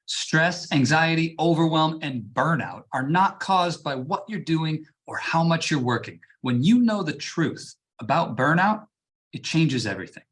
Stress, anxiety, overwhelm, and burnout are not caused by what you're doing or how much you're working. When you know the truth about burnout, it changes everything.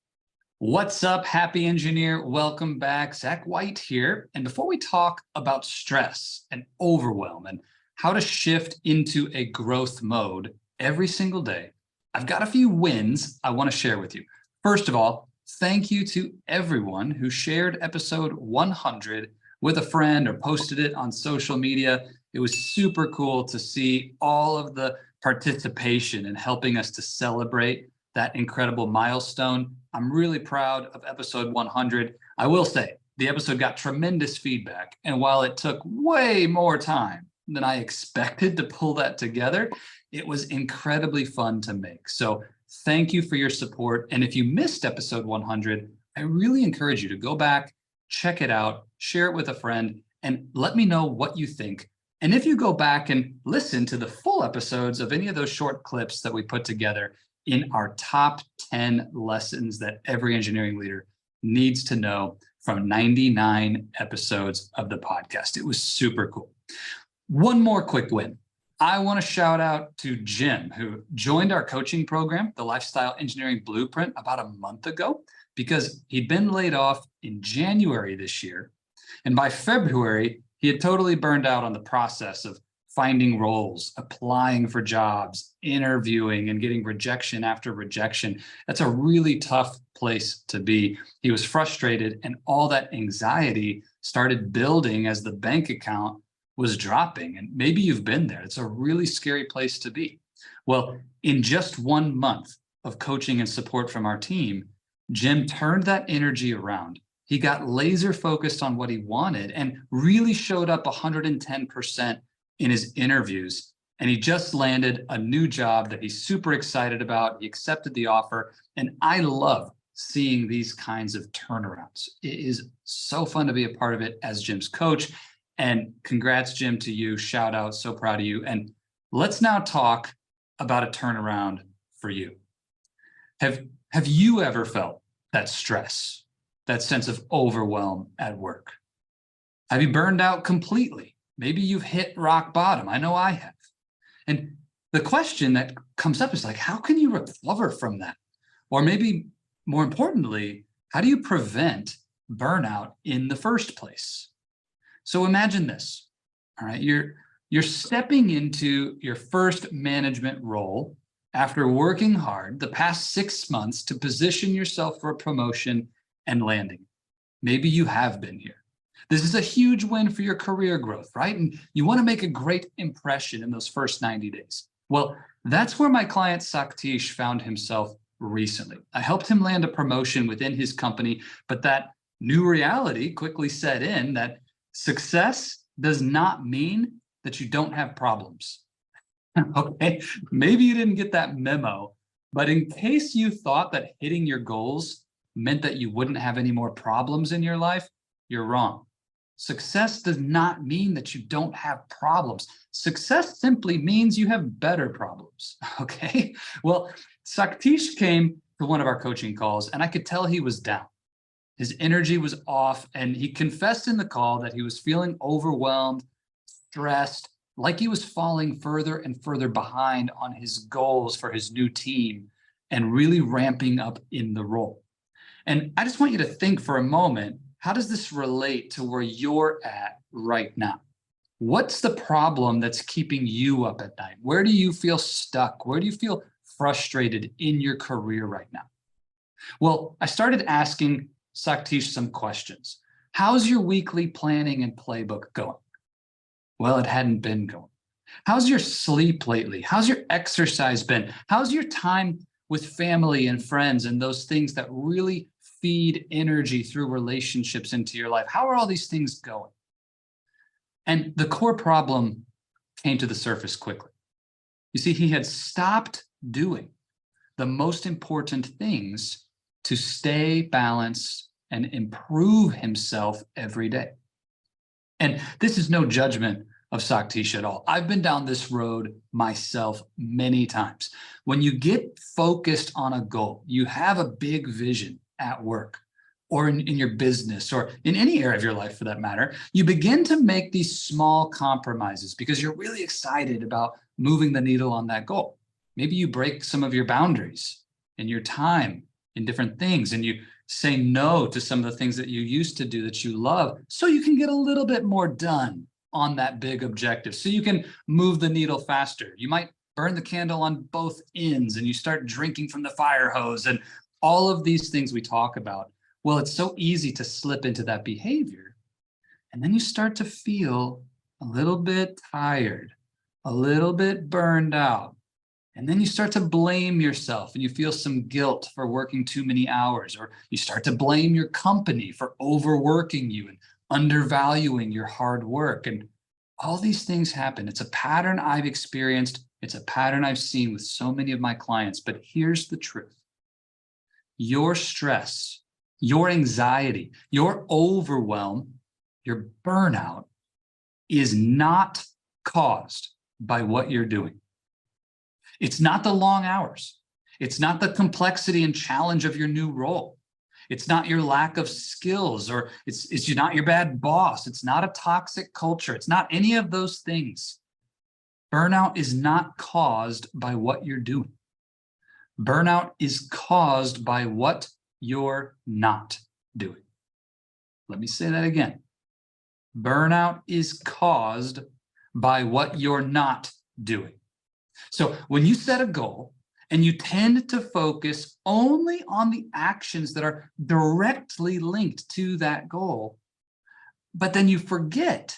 What's up, happy engineer? Welcome back. Zach White here. And before we talk about stress and overwhelm and how to shift into a growth mode every single day, I've got a few wins I want to share with you. First of all, thank you to everyone who shared episode 100 with a friend or posted it on social media. It was super cool to see all of the participation in helping us to celebrate that incredible milestone. I'm really proud of episode 100. I will say the episode got tremendous feedback. And while it took way more time than I expected to pull that together, it was incredibly fun to make. So thank you for your support. And if you missed episode 100, I really encourage you to go back, check it out, share it with a friend, and let me know what you think. And if you go back and listen to the full episodes of any of those short clips that we put together in our top 10 lessons that every engineering leader needs to know from 99 episodes of the podcast, it was super cool. One more quick win. I want to shout out to Jim, who joined our coaching program, the Lifestyle Engineering Blueprint, about a month ago, because he'd been laid off in January this year. And by February, he had totally burned out on the process of finding roles, applying for jobs, interviewing, and getting rejection after rejection. That's a really tough place to be. He was frustrated, and all that anxiety started building as the bank account was dropping. And maybe you've been there. It's a really scary place to be. Well, in just 1 month of coaching and support from our team, Jim turned that energy around. He got laser focused on what he wanted and really showed up 110% in his interviews. And he just landed a new job that he's super excited about. He accepted the offer. And I love seeing these kinds of turnarounds. It is so fun to be a part of it as Jim's coach. And congrats, Jim, to you. Shout out. So proud of you. And let's now talk about a turnaround for you. Have you ever felt that stress, that sense of overwhelm at work? Have you burned out completely? Maybe you've hit rock bottom. I know I have. And the question that comes up is like, how can you recover from that? Or maybe more importantly, how do you prevent burnout in the first place? So imagine this, all right? You're stepping into your first management role after working hard the past 6 months to position yourself for a promotion and landing. Maybe you have been here. This is a huge win for your career growth, right? And you want to make a great impression in those first 90 days. Well, that's where my client Saktish found himself recently. I helped him land a promotion within his company, but that new reality quickly set in that success does not mean that you don't have problems. Okay, maybe you didn't get that memo, but in case you thought that hitting your goals meant that you wouldn't have any more problems in your life, you're wrong. Success does not mean that you don't have problems. Success simply means you have better problems, okay? Well, Saktish came to one of our coaching calls, and I could tell he was down. His energy was off, and he confessed in the call that he was feeling overwhelmed, stressed, like he was falling further and further behind on his goals for his new team and really ramping up in the role. And I just want you to think for a moment, how does this relate to where you're at right now? What's the problem that's keeping you up at night? Where do you feel stuck? Where do you feel frustrated in your career right now? Well, I started asking Saktish some questions. How's your weekly planning and playbook going? Well, it hadn't been going. How's your sleep lately? How's your exercise been? How's your time with family and friends and those things that really feed energy through relationships into your life? How are all these things going? And the core problem came to the surface quickly. You see, he had stopped doing the most important things to stay balanced and improve himself every day. And this is no judgment of Saktish at all. I've been down this road myself many times. When you get focused on a goal, you have a big vision at work, or in your business, or in any area of your life for that matter, you begin to make these small compromises because you're really excited about moving the needle on that goal. Maybe you break some of your boundaries and your time in different things, and you say no to some of the things that you used to do that you love, so you can get a little bit more done on that big objective, so you can move the needle faster. You might burn the candle on both ends and you start drinking from the fire hose, and all of these things we talk about. Well, it's so easy to slip into that behavior. And then you start to feel a little bit tired, a little bit burned out. And then you start to blame yourself and you feel some guilt for working too many hours, or you start to blame your company for overworking you and undervaluing your hard work. And all these things happen. It's a pattern I've experienced. It's a pattern I've seen with so many of my clients. But here's the truth. Your stress, your anxiety, your overwhelm, your burnout is not caused by what you're doing. It's not the long hours. It's not the complexity and challenge of your new role. It's not your lack of skills, or it's not your bad boss. It's not a toxic culture. It's not any of those things. Burnout is not caused by what you're doing. Burnout is caused by what you're not doing. Let me say that again. Burnout is caused by what you're not doing. So when you set a goal and you tend to focus only on the actions that are directly linked to that goal, but then you forget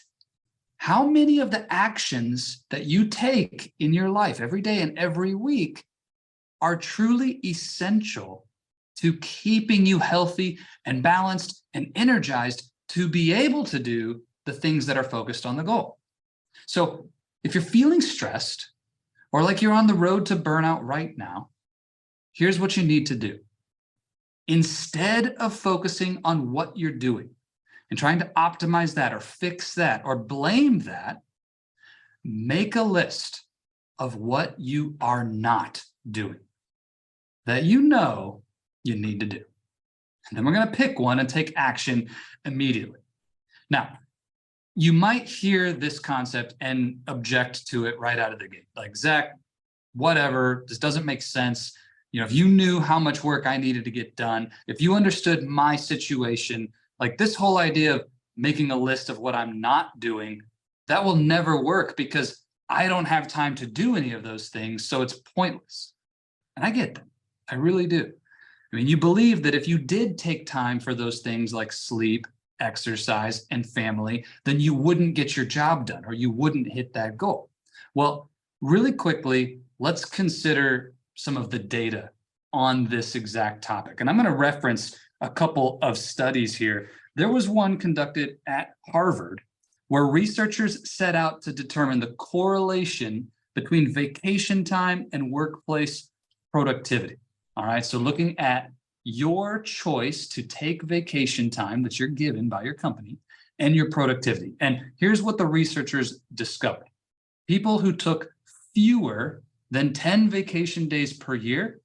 how many of the actions that you take in your life every day and every week are truly essential to keeping you healthy and balanced and energized to be able to do the things that are focused on the goal. So if you're feeling stressed, or like you're on the road to burnout right now, here's what you need to do. Instead of focusing on what you're doing and trying to optimize that or fix that or blame that, make a list of what you are not doing that you know you need to do. And then we're going to pick one and take action immediately. Now, you might hear this concept and object to it right out of the gate. Like, Zach, whatever, this doesn't make sense. If you knew how much work I needed to get done, if you understood my situation, like this whole idea of making a list of what I'm not doing, that will never work because I don't have time to do any of those things. So it's pointless. And I get that. I really do. I mean, you believe that if you did take time for those things like sleep, exercise, and family, then you wouldn't get your job done or you wouldn't hit that goal. Well, really quickly, let's consider some of the data on this exact topic. And I'm going to reference a couple of studies here. There was one conducted at Harvard where researchers set out to determine the correlation between vacation time and workplace productivity. All right, so looking at your choice to take vacation time that you're given by your company and your productivity. And here's what the researchers discovered. People who took fewer than 10 vacation days per year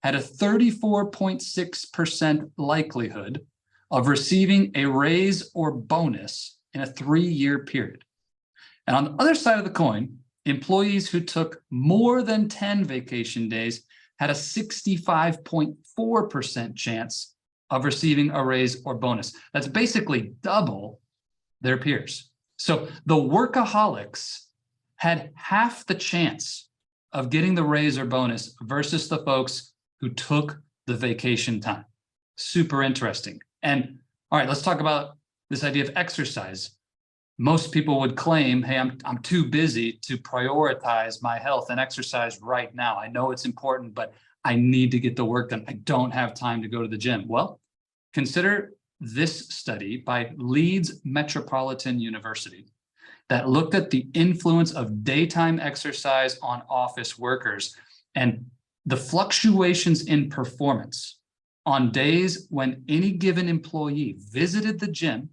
had a 34.6% likelihood of receiving a raise or bonus in a 3-year period. And on the other side of the coin, employees who took more than 10 vacation days had a 65.4% chance of receiving a raise or bonus. That's basically double their peers. So the workaholics had half the chance of getting the raise or bonus versus the folks who took the vacation time. Super interesting. And all right, let's talk about this idea of exercise. Most people would claim, hey, I'm too busy to prioritize my health and exercise right now. I know it's important, but I need to get the work done. I don't have time to go to the gym. Well, consider this study by Leeds Metropolitan University that looked at the influence of daytime exercise on office workers and the fluctuations in performance on days when any given employee visited the gym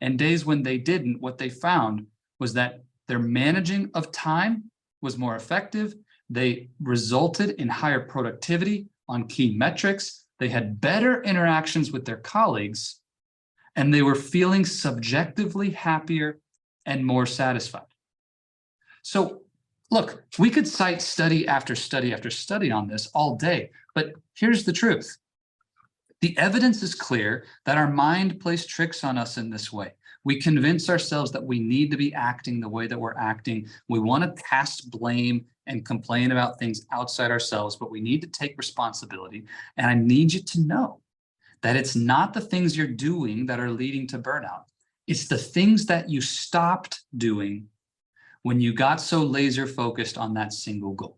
and days when they didn't. What they found was that their managing of time was more effective. They resulted in higher productivity on key metrics. they had better interactions with their colleagues, and they were feeling subjectively happier and more satisfied. So look, we could cite study after study after study on this all day, but here's the truth. The evidence is clear that our mind plays tricks on us in this way. We convince ourselves that we need to be acting the way that we're acting. We want to cast blame and complain about things outside ourselves, but we need to take responsibility. And I need you to know that it's not the things you're doing that are leading to burnout. It's the things that you stopped doing when you got so laser focused on that single goal.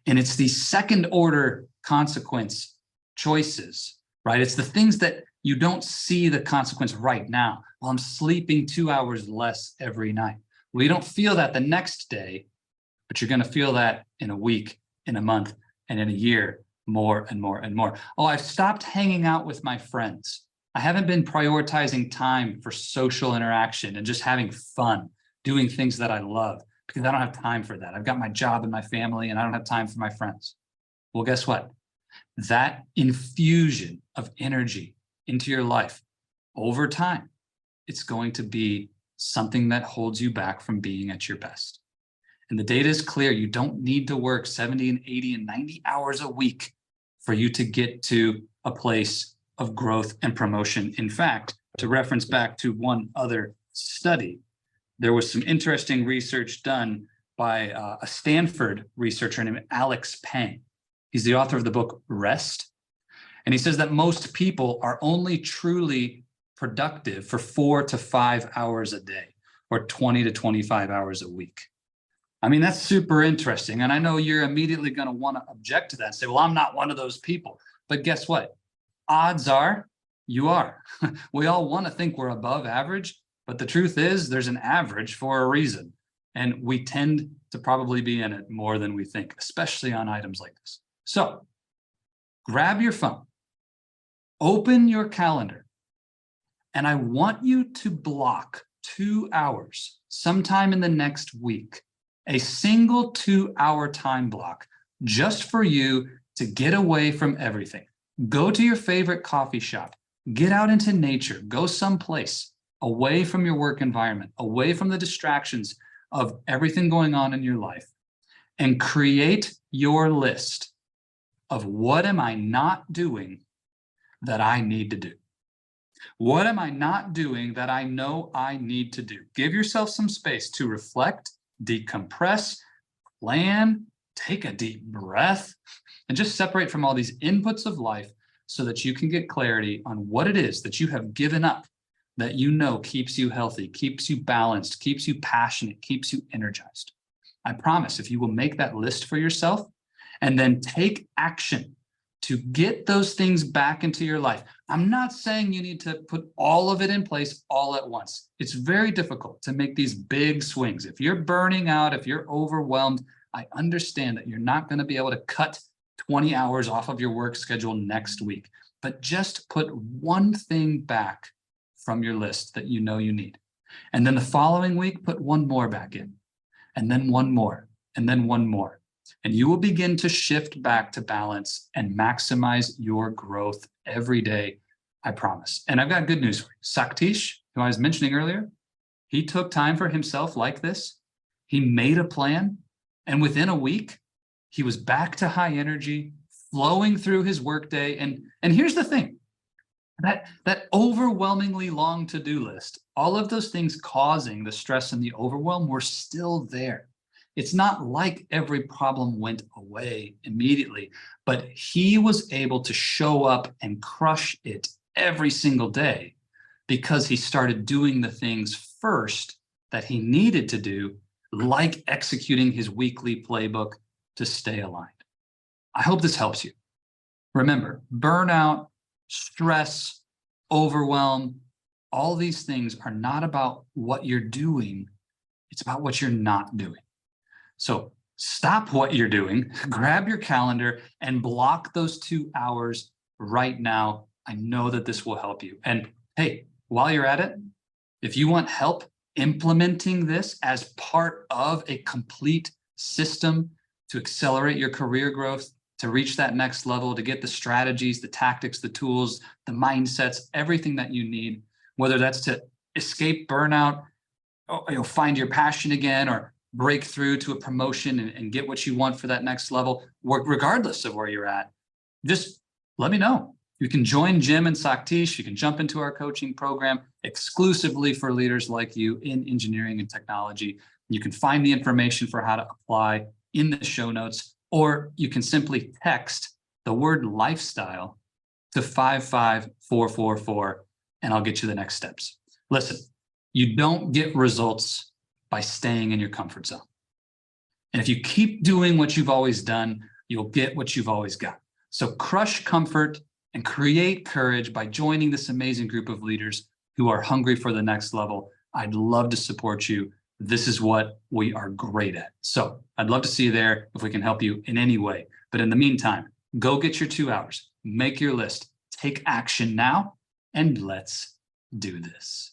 And it's these second order consequence choices, right? It's the things that you don't see the consequence right now. Well, I'm sleeping 2 hours less every night. Well, you don't feel that the next day, but you're going to feel that in a week, in a month, and in a year, more and more and more. Oh, I've stopped hanging out with my friends. I haven't been prioritizing time for social interaction and just having fun, doing things that I love, because I don't have time for that. I've got my job and my family, and I don't have time for my friends. Well, guess what? That infusion of energy into your life over time, it's going to be something that holds you back from being at your best. And the data is clear. You don't need to work 70 and 80 and 90 hours a week for you to get to a place of growth and promotion. In fact, to reference back to one other study, there was some interesting research done by a Stanford researcher named Alex Pang. He's the author of the book Rest. And he says that most people are only truly productive for 4 to 5 hours a day, or 20 to 25 hours a week. I mean, that's super interesting. And I know you're immediately going to want to object to that and say, well, I'm not one of those people. But guess what? Odds are you are. We all want to think we're above average, but the truth is there's an average for a reason. And we tend to probably be in it more than we think, especially on items like this. So grab your phone, open your calendar, and I want you to block 2 hours sometime in the next week, a single 2-hour time block just for you to get away from everything. Go to your favorite coffee shop, get out into nature, go someplace away from your work environment, away from the distractions of everything going on in your life, and create your list of what am I not doing that I need to do? What am I not doing that I know I need to do? Give yourself some space to reflect, decompress, plan, take a deep breath, and just separate from all these inputs of life so that you can get clarity on what it is that you have given up that you know keeps you healthy, keeps you balanced, keeps you passionate, keeps you energized. I promise if you will make that list for yourself and then take action to get those things back into your life. I'm not saying you need to put all of it in place all at once. It's very difficult to make these big swings. If you're burning out, if you're overwhelmed, I understand that you're not going to be able to cut 20 hours off of your work schedule next week, but just put one thing back from your list that you know you need. And then the following week, put one more back in, and then one more, and then one more. And you will begin to shift back to balance and maximize your growth every day, I promise. And I've got good news for you. Saktish, who I was mentioning earlier, he took time for himself like this. He made a plan, and within a week, he was back to high energy, flowing through his workday. And here's the thing, that overwhelmingly long to-do list, all of those things causing the stress and the overwhelm were still there. It's not like every problem went away immediately, but he was able to show up and crush it every single day because he started doing the things first that he needed to do, like executing his weekly playbook to stay aligned. I hope this helps you. Remember, burnout, stress, overwhelm, all these things are not about what you're doing. It's about what you're not doing. So stop what you're doing, grab your calendar and block those 2 hours right now. I know that this will help you. And hey, while you're at it, if you want help implementing this as part of a complete system to accelerate your career growth, to reach that next level, to get the strategies, the tactics, the tools, the mindsets, everything that you need, whether that's to escape burnout, find your passion again, or break through to a promotion and get what you want for that next level, regardless of where you're at, just let me know. You can join Jim and Saktish. You can jump into our coaching program exclusively for leaders like you in engineering and technology. You can find the information for how to apply in the show notes, or you can simply text the word lifestyle to 55444 and I'll get you the next steps. Listen, you don't get results by staying in your comfort zone. And if you keep doing what you've always done, you'll get what you've always got. So crush comfort and create courage by joining this amazing group of leaders who are hungry for the next level. I'd love to support you. This is what we are great at. So I'd love to see you there if we can help you in any way. But in the meantime, go get your 2 hours, make your list, take action now, and let's do this.